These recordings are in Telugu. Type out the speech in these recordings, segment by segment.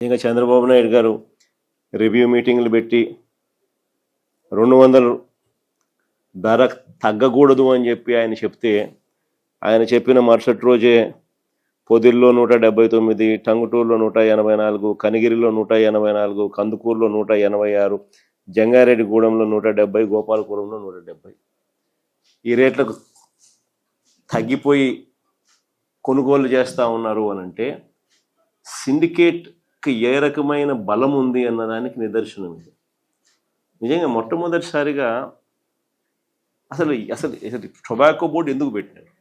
ఇంకా చంద్రబాబు నాయుడు గారు రివ్యూ మీటింగ్లు పెట్టి 200 ధర తగ్గకూడదు అని చెప్పి ఆయన చెప్తే, ఆయన చెప్పిన మరుసటి రోజే పొదిల్లో 179, టంగుటూరులో 184, కనిగిరిలో 184, కందుకూరులో 186, జంగారెడ్డిగూడెంలో 170, గోపాలపురంలో 170. ఈ రేట్లకు తగ్గిపోయి కొనుగోలు చేస్తూ ఉన్నారు అని అంటే సిండికేట్కి ఏ రకమైన బలం ఉంది అన్నదానికి నిదర్శనం ఇది. నిజంగా మొట్టమొదటిసారిగా అసలు అసలు టొబాకో బోర్డు ఎందుకు పెట్టినారు?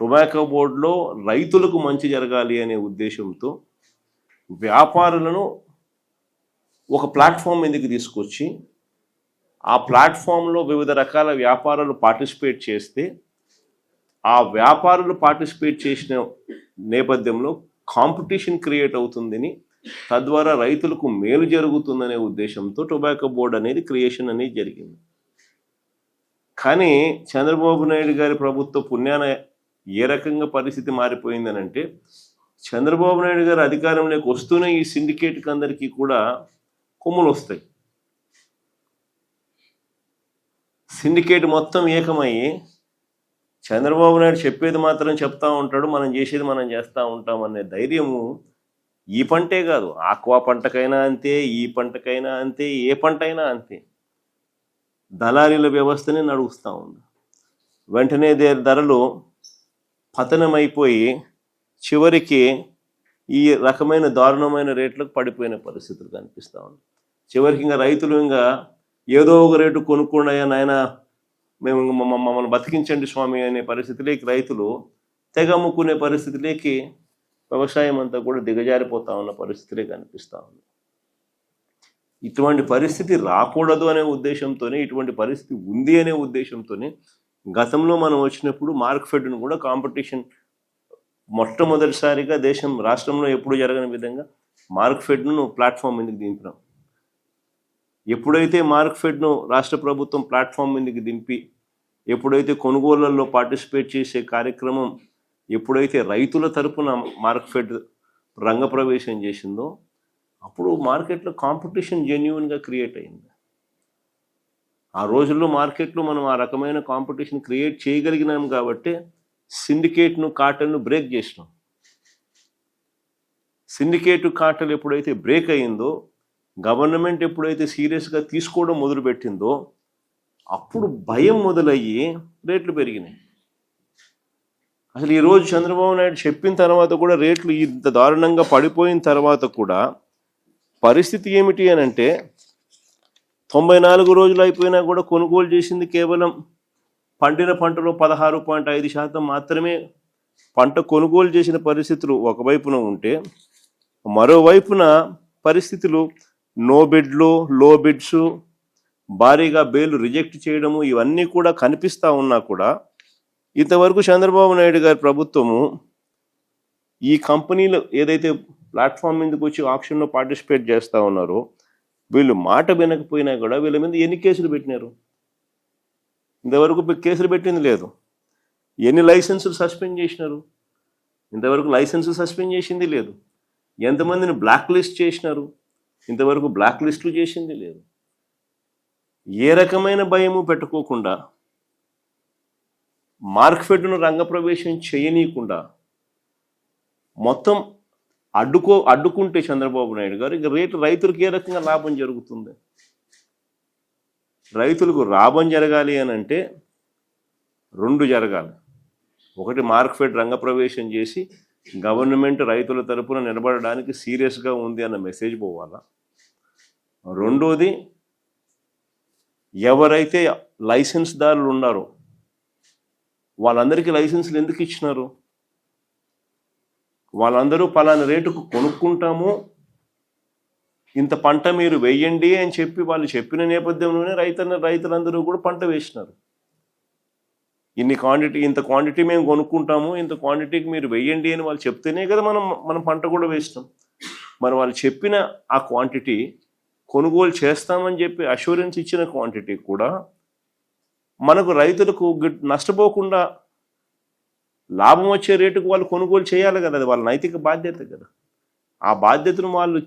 టొబాకో బోర్డులో రైతులకు మంచి జరగాలి అనే ఉద్దేశంతో వ్యాపారులను ఒక ప్లాట్ఫామ్ మీదకి తీసుకొచ్చి ఆ ప్లాట్ఫామ్లో వివిధ రకాల వ్యాపారాలు పార్టిసిపేట్ చేస్తే ఆ వ్యాపారులు పార్టిసిపేట్ చేసిన నేపథ్యంలో కాంపిటీషన్ క్రియేట్ అవుతుందని, తద్వారా రైతులకు మేలు జరుగుతుందనే ఉద్దేశంతో టొబాకో బోర్డు అనేది క్రియేషన్ అనేది జరిగింది. కానీ చంద్రబాబు నాయుడు గారి ప్రభుత్వ పుణ్యాన ఏ రకంగా పరిస్థితి మారిపోయిందని అంటే, చంద్రబాబు నాయుడు గారు అధికారంలోకి వస్తూనే ఈ సిండికేట్కి అందరికీ కూడా కొమ్ములు వస్తాయి. సిండికేట్ మొత్తం ఏకమయ్యి చంద్రబాబు నాయుడు చెప్పేది మాత్రం చెప్తా ఉంటాడు, మనం చేసేది మనం చేస్తూ ఉంటాం అనే ధైర్యము ఈ పంటే కాదు, ఆక్వా పంటకైనా అంతే, ఈ పంటకైనా అంతే, ఏ పంట అయినా అంతే. దళారీల వ్యవస్థని నడుస్తూ ఉంది. వెంటనే ధరలు పతనమైపోయి చివరికి ఈ రకమైన దారుణమైన రేట్లకు పడిపోయిన పరిస్థితులు కనిపిస్తూ ఉంది. చివరికి ఇంకా రైతులు ఇంకా ఏదో ఒక రేటు కొనుక్కోండి నాయన, మేము మమ్మల్ని బతికించండి స్వామి అనే పరిస్థితిలోకి రైతులు తెగ అమ్ముకునే పరిస్థితిలోకి వ్యవసాయం అంతా కూడా దిగజారిపోతా ఉన్న పరిస్థితులే కనిపిస్తూ ఉంది. ఇటువంటి పరిస్థితి రాకూడదు అనే ఉద్దేశంతోనే, ఇటువంటి పరిస్థితి ఉంది అనే ఉద్దేశంతోనే గతంలో మనం వచ్చినప్పుడు మార్క్ఫెడ్ను కూడా కాంపిటీషన్ మొట్టమొదటిసారిగా రాష్ట్రంలో ఎప్పుడు జరగని విధంగా మార్క్ఫెడ్ను ప్లాట్ఫామ్ మీదకి దింపినాం. ఎప్పుడైతే మార్క్ఫెడ్ను రాష్ట్ర ప్రభుత్వం ప్లాట్ఫామ్ మీదకి దింపి, ఎప్పుడైతే కొనుగోళ్లలో పార్టిసిపేట్ చేసే కార్యక్రమం ఎప్పుడైతే రైతుల తరపున మార్క్ఫెడ్ రంగప్రవేశం చేసిందో, అప్పుడు మార్కెట్లో కాంపిటీషన్ జెన్యూన్గా క్రియేట్ అయింది. ఆ రోజుల్లో మార్కెట్లో మనం ఆ రకమైన కాంపిటీషన్ క్రియేట్ చేయగలిగినాం కాబట్టి సిండికేట్ను, కార్టెల్ను బ్రేక్ చేసినాం. సిండికేట్ కార్టెల్ ఎప్పుడైతే బ్రేక్ అయిందో, గవర్నమెంట్ ఎప్పుడైతే సీరియస్గా తీసుకోవడం మొదలుపెట్టిందో, అప్పుడు భయం మొదలయ్యి రేట్లు పెరిగినాయి. అసలు ఈరోజు చంద్రబాబు నాయుడు చెప్పిన తర్వాత కూడా రేట్లు ఇంత దారుణంగా పడిపోయిన తర్వాత కూడా పరిస్థితి ఏమిటి అని అంటే, 94 రోజులు అయిపోయినా కూడా కొనుగోలు చేసింది కేవలం పండిన పంటలో 16.5% మాత్రమే పంట కొనుగోలు చేసిన పరిస్థితులు ఒకవైపున ఉంటే, మరోవైపున పరిస్థితులు నో బిడ్లు, లో బిడ్స్, భారీగా బేలు రిజెక్ట్ చేయడము, ఇవన్నీ కూడా కనిపిస్తూ ఉన్నా కూడా ఇంతవరకు చంద్రబాబు నాయుడు గారి ప్రభుత్వము ఈ కంపెనీలు ఏదైతే ప్లాట్ఫామ్ మీదకి వచ్చి ఆక్షన్లో పార్టిసిపేట్ చేస్తూ ఉన్నారో, వీళ్ళు మాట వినకపోయినా కూడా వీళ్ళ మీద ఎన్ని కేసులు పెట్టినారు? ఇంతవరకు కేసులు పెట్టింది లేదు. ఎన్ని లైసెన్సులు సస్పెండ్ చేసినారు? ఇంతవరకు లైసెన్సులు సస్పెండ్ చేసింది లేదు. ఎంతమందిని బ్లాక్ లిస్ట్ చేసినారు? ఇంతవరకు బ్లాక్ లిస్టులు చేసింది లేదు. ఏ రకమైన భయము పెట్టుకోకుండా, మార్క్ఫెడ్ను రంగప్రవేశం చేయనీయకుండా మొత్తం అడ్డుకుంటే చంద్రబాబు నాయుడు గారు ఇక రైతులకు ఏ రకంగా లాభం జరుగుతుంది? రైతులకు లాభం జరగాలి అని అంటే 2 జరగాలి. ఒకటి, మార్క్ఫెడ్ రంగప్రవేశం చేసి గవర్నమెంట్ రైతుల తరపున నిలబడడానికి సీరియస్గా ఉంది అన్న మెసేజ్ పోవాలా. రెండోది, ఎవరైతే లైసెన్స్దారులు ఉన్నారో వాళ్ళందరికీ లైసెన్సులు ఎందుకు ఇచ్చినారు? వాళ్ళందరూ పలానా రేటుకు కొనుక్కుంటాము, ఇంత పంట మీరు వేయండి అని చెప్పి వాళ్ళు చెప్పిన నేపథ్యంలోనే రైతులందరూ కూడా పంట వేసినారు. ఇంత క్వాంటిటీ మేము కొనుక్కుంటాము, ఇంత క్వాంటిటీకి మీరు వేయండి అని వాళ్ళు చెప్తేనే కదా మనం పంట కూడా వేస్తాం. మరి వాళ్ళు చెప్పిన ఆ క్వాంటిటీ కొనుగోలు చేస్తామని చెప్పి అష్యూరెన్స్ ఇచ్చిన క్వాంటిటీ కూడా మనకు రైతులకు నష్టపోకుండా లాభం వచ్చే రేటుకు వాళ్ళు కొనుగోలు చేయాలి కదా, అది వాళ్ళ నైతిక బాధ్యత కదా. ఆ బాధ్యతను వాళ్ళు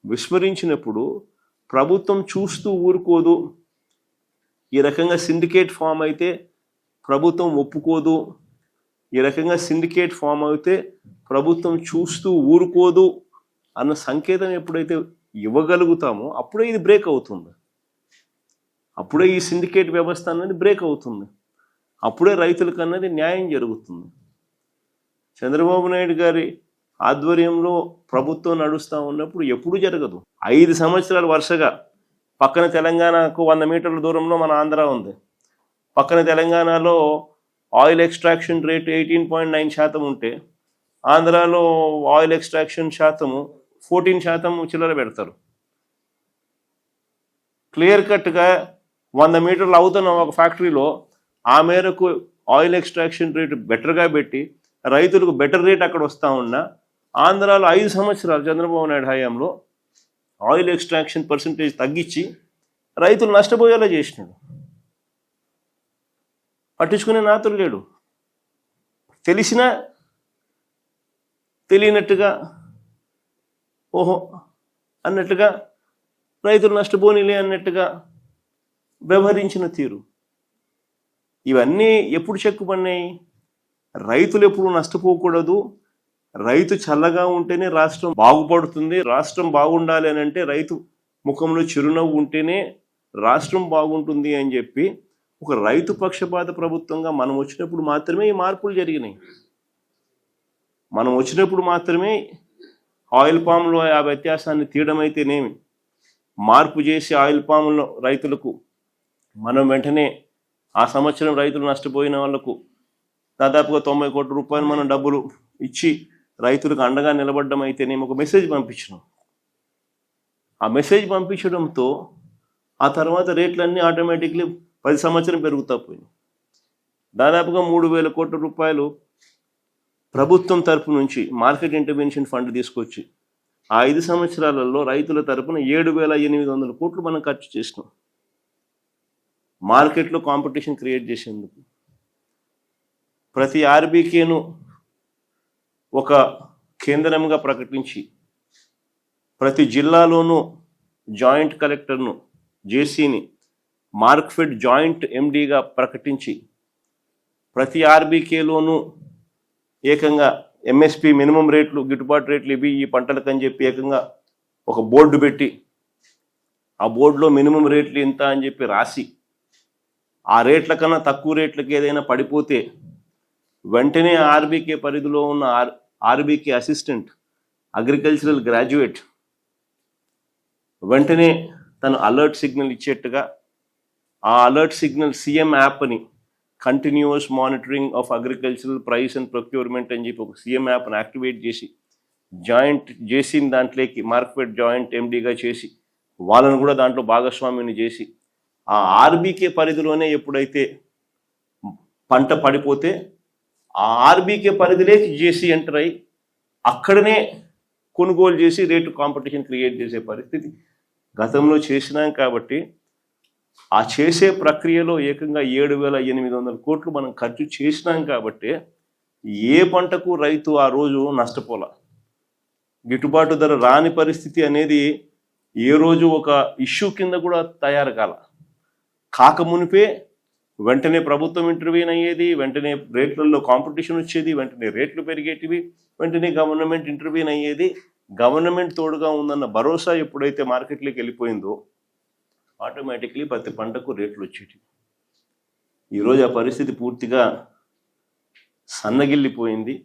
విస్మరించినప్పుడు ప్రభుత్వం చూస్తూ ఊరుకోదు. ఈ రకంగా సిండికేట్ ఫామ్ అయితే ప్రభుత్వం ఒప్పుకోదు, ఈ రకంగా సిండికేట్ ఫామ్ అయితే ప్రభుత్వం చూస్తూ ఊరుకోదు అన్న సంకేతం ఎప్పుడైతే ఇవ్వగలుగుతామో అప్పుడే ఇది బ్రేక్ అవుతుంది. అప్పుడే ఈ సిండికేట్ వ్యవస్థ అన్నది బ్రేక్ అవుతుంది. అప్పుడే రైతులకు అన్నది న్యాయం జరుగుతుంది. చంద్రబాబు నాయుడు గారి ఆధ్వర్యంలో ప్రభుత్వం నడుస్తూ ఉన్నప్పుడు ఎప్పుడూ జరగదు. 5 సంవత్సరాలు వరుసగా పక్కన తెలంగాణకు 100 మీటర్ల దూరంలో మన ఆంధ్ర ఉంది. పక్కన తెలంగాణలో ఆయిల్ ఎక్స్ట్రాక్షన్ రేటు 18.9% ఉంటే ఆంధ్రాలో ఆయిల్ ఎక్స్ట్రాక్షన్ శాతము 14% చిల్లర పెడతారు. క్లియర్ కట్గా 100 మీటర్లు అవుతున్న ఒక ఫ్యాక్టరీలో ఆ మేరకు ఆయిల్ ఎక్స్ట్రాక్షన్ రేటు బెటర్గా పెట్టి రైతులకు బెటర్ రేట్ అక్కడ వస్తూ ఉన్నా ఆంధ్రాలో 5 సంవత్సరాలు చంద్రబాబు నాయుడు హయాంలో ఆయిల్ ఎక్స్ట్రాక్షన్ పర్సంటేజ్ తగ్గించి రైతులు నష్టపోయేలా చేసినాడు. పట్టించుకునే నాతులు లేడు. తెలిసినా తెలియనట్టుగా ఓహో అన్నట్టుగా రైతులు నష్టపోనిలే అన్నట్టుగా వ్యవహరించిన తీరు ఇవన్నీ ఎప్పుడు చెక్కుపడినాయి? రైతులు ఎప్పుడు నష్టపోకూడదు, రైతు చల్లగా ఉంటేనే రాష్ట్రం బాగుపడుతుంది, రాష్ట్రం బాగుండాలి అని అంటే రైతు ముఖంలో చిరునవ్వు ఉంటేనే రాష్ట్రం బాగుంటుంది అని చెప్పి ఒక రైతు పక్షపాత ప్రభుత్వంగా మనం వచ్చినప్పుడు మాత్రమే ఈ మార్పులు జరిగినాయి. మనం వచ్చినప్పుడు మాత్రమే ఆయిల్ పామ్లో ఆ వ్యత్యాసాన్ని తీయడం అయితేనేమి, మార్పు చేసి ఆయిల్ పాములో రైతులకు మనం వెంటనే ఆ సంవత్సరం రైతులు నష్టపోయిన వాళ్లకు దాదాపుగా 90 కోట్ల రూపాయలు మనం డబ్బులు ఇచ్చి రైతులకు అండగా నిలబడడం అయితేనేమి ఒక మెసేజ్ పంపించినాం. ఆ మెసేజ్ పంపించడంతో ఆ తర్వాత రేట్లన్నీ ఆటోమేటిక్లీ 10 సంవత్సరం పెరుగుతా పోయినాయి. దాదాపుగా 3,000 కోట్ల రూపాయలు ప్రభుత్వం తరపు నుంచి మార్కెట్ ఇంటర్వెన్షన్ ఫండ్ తీసుకొచ్చి ఆ 5 సంవత్సరాలలో రైతుల తరపున 7,800 కోట్లు మనం ఖర్చు చేసినాం మార్కెట్లో కాంపిటీషన్ క్రియేట్ చేసేందుకు. ప్రతి ఆర్బీకేను ఒక కేంద్రంగా ప్రకటించి ప్రతి జిల్లాలోనూ జాయింట్ కలెక్టర్ను జేసీని మార్క్ఫెడ్ జాయింట్ ఎండీగా ప్రకటించి ప్రతి ఆర్బీకేలోనూ ఏకంగా ఎంఎస్పి మినిమం రేట్లు గిట్టుబాటు రేట్లు ఇవి ఈ పంటలకని చెప్పి ఏకంగా ఒక బోర్డు పెట్టి ఆ బోర్డులో మినిమం రేట్లు ఎంత అని చెప్పి రాసి ఆ రేట్ల కన్నా తక్కువ రేట్లకి ఏదైనా పడిపోతే వెంటనే ఆర్బీకే పరిధిలో ఉన్న ఆర్బీకే అసిస్టెంట్ అగ్రికల్చరల్ గ్రాడ్యుయేట్ వెంటనే తను అలర్ట్ సిగ్నల్ ఇచ్చేట్టుగా ఆ అలర్ట్ సిగ్నల్ సీఎం యాప్ని continuous monitoring of agricultural price and procurement అని చెప్పి ఒక సీఎం యాప్ని యాక్టివేట్ చేసి జాయింట్ జేసీని దాంట్లోకి మార్కెట్ జాయింట్ ఎండీగా చేసి వాళ్ళను కూడా దాంట్లో భాగస్వామిని చేసి ఆ ఆర్బీకే పరిధిలోనే ఎప్పుడైతే పంట పడిపోతే ఆ ఆర్బీకే పరిధిలోకి జేసీ ఎంటర్ అయ్యి అక్కడనే కొనుగోలు చేసి రేటు కాంపిటీషన్ క్రియేట్ చేసే పరిస్థితి గతంలో చేసినాం. కాబట్టి ఆ చేసే ప్రక్రియలో ఏకంగా 7,800 కోట్లు మనం ఖర్చు చేసినాం. కాబట్టి ఏ పంటకు రైతు ఆ రోజు నష్టపోల. గిట్టుబాటు ధర రాని పరిస్థితి అనేది ఏ రోజు ఒక ఇష్యూ కింద కూడా తయారు కాకమునిపే వెంటనే ప్రభుత్వం ఇంటర్వ్యూన్ అయ్యేది, వెంటనే రేట్లలో కాంపిటీషన్ వచ్చేది, వెంటనే రేట్లు పెరిగేటివి, వెంటనే గవర్నమెంట్ ఇంటర్వ్యూన్ అయ్యేది. గవర్నమెంట్ తోడుగా ఉందన్న భరోసా ఎప్పుడైతే మార్కెట్లోకి వెళ్ళిపోయిందో ఆటోమేటిక్లీ ప్రతి పంటకు రేట్లు వచ్చేటివి. ఈరోజు ఆ పరిస్థితి పూర్తిగా సన్నగిల్లిపోయింది.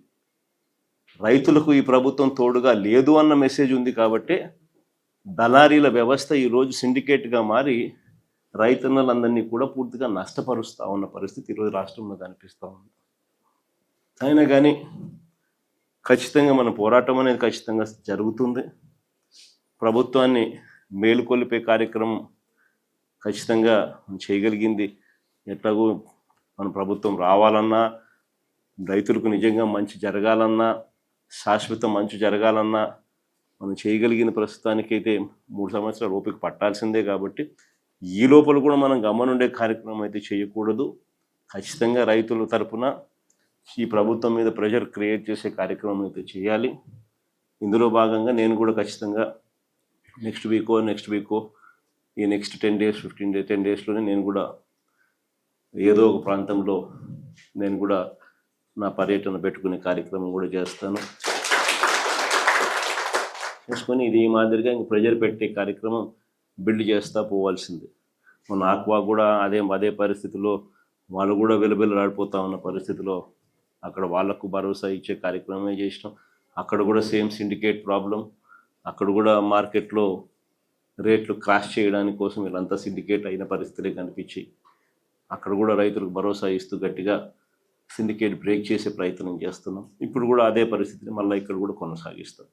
రైతులకు ఈ ప్రభుత్వం తోడుగా లేదు అన్న మెసేజ్ ఉంది. కాబట్టి దళారీల వ్యవస్థ ఈరోజు సిండికేట్గా మారి రైతన్నలందరినీ కూడా పూర్తిగా నష్టపరుస్తూ ఉన్న పరిస్థితి ఈరోజు రాష్ట్రంలో కనిపిస్తూ ఉంది. అయినా కానీ ఖచ్చితంగా మన పోరాటం అనేది ఖచ్చితంగా జరుగుతుంది. ప్రభుత్వాన్ని మేలుకొల్పే కార్యక్రమం ఖచ్చితంగా చేయగలిగింది. ఎట్లాగో మన ప్రభుత్వం రావాలన్నా, రైతులకు నిజంగా మంచి జరగాలన్నా, శాశ్వత మంచి జరగాలన్నా మనం చేయగలిగిన ప్రస్తుతానికైతే 3 సంవత్సరాలు ఓపిక పట్టాల్సిందే. కాబట్టి ఈ లోపల కూడా మనం గమనుండే కార్యక్రమం అయితే చేయకూడదు. ఖచ్చితంగా రైతుల తరపున ఈ ప్రభుత్వం మీద ప్రెషర్ క్రియేట్ చేసే కార్యక్రమం అయితే చేయాలి. ఇందులో భాగంగా నేను కూడా ఖచ్చితంగా నెక్స్ట్ వీకో ఈ నెక్స్ట్ 10 days 10 daysలోనే నేను కూడా ఏదో ఒక ప్రాంతంలో నేను కూడా నా పర్యటన పెట్టుకునే కార్యక్రమం కూడా చేసుకొని ఇది ఈ మాదిరిగా ఇంక ప్రెజర్ పెట్టే కార్యక్రమం బిల్డ్ చేస్తూ పోవాల్సింది. మన ఆక్వా కూడా అదే పరిస్థితిలో వాళ్ళు కూడా వెలుబెల్లాడిపోతూ ఉన్న పరిస్థితిలో అక్కడ వాళ్లకు భరోసా ఇచ్చే కార్యక్రమమే చేసినాం. అక్కడ కూడా సేమ్ సిండికేట్ ప్రాబ్లం, అక్కడ కూడా మార్కెట్లో రేట్లు క్రాష్ చేయడానికి కోసం వీళ్ళంతా సిండికేట్ అయిన పరిస్థితులే కనిపించి అక్కడ కూడా రైతులకు భరోసా ఇస్తూ గట్టిగా సిండికేట్ బ్రేక్ చేసే ప్రయత్నం చేస్తున్నాం. ఇప్పుడు కూడా అదే పరిస్థితిని మళ్ళీ ఇక్కడ కూడా కొనసాగిస్తాం.